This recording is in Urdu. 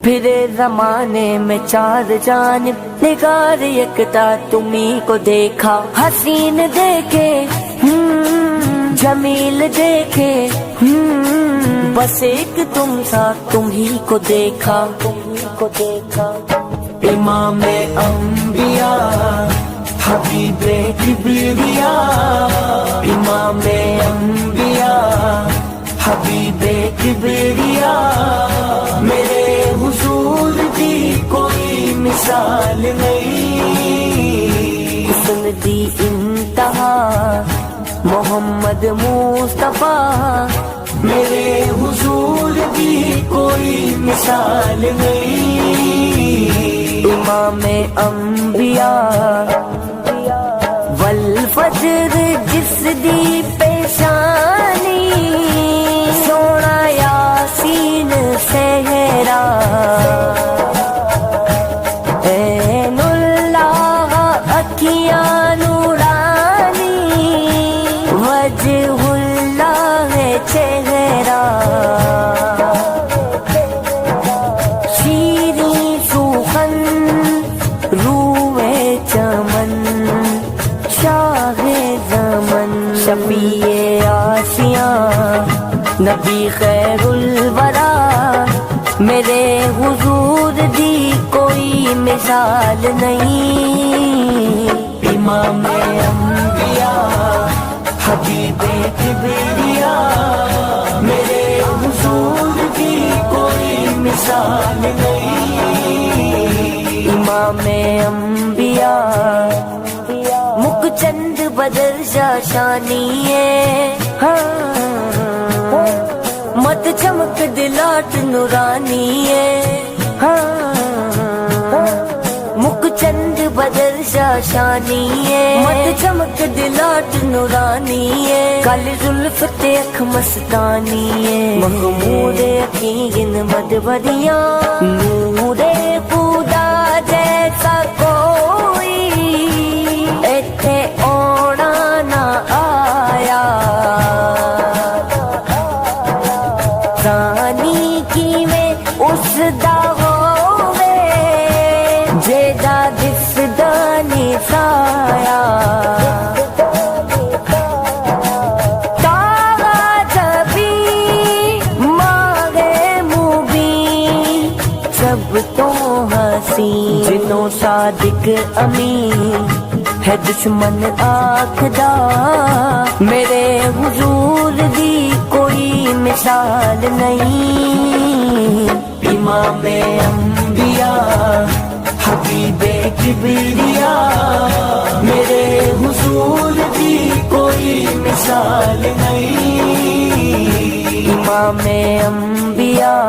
پھرے زمانے میں چار جانب نگار یکتا تمہیں کو دیکھا، حسین دیکھے جمیل دیکھے بس ایک تم سا تمہیں کو دیکھا، امام انبیاء حبیب کبریا، امام انبیاء حبیب کبریا، میرے حضور کی کوئی مثال نہیں، حسن دی انتہا محمد مصطفیٰ، میرے حضور کی کوئی مثال نہیں، امام انبیاء والفجر جس دی پیشانی، سونا یاسین صحرا، عین اللہ اکھیاں نورانی، وجہ اللہ چہرہ، شیریں سخن روئے چمن، شاہ زمن، شفیع آسیاں نبی خیر الورا، میرے حضور دی کوئی مثال نہیں، امام انبیاء حبیب کبریا، میرے حضور کی کوئی مثال نہیں، امام انبیاء مک چند بدر شاشانی ہے، مت چمک دلاٹ نورانی ہے، مک چند بدر شاشانی ہے، مت چمک دلاٹ نورانی ہے، کالی زلف تے اکھ مستانی ہے، مخمور یقین مدبریاں، نور خدا جیسا کوئی ایتھے اونا نہ آیا، ثانی کی میں اس دا ہووے جیدا دس دانی سایا، تاغا جبی ماغے مبین سب تو حسین، جنوں صادق امین ہے دشمن آکھدا، میرے حضور دی کوئی مثال نہیں، امام انبیاء حبیب کبریا، میرے حضور کی کوئی مثال نہیں، امام انبیاء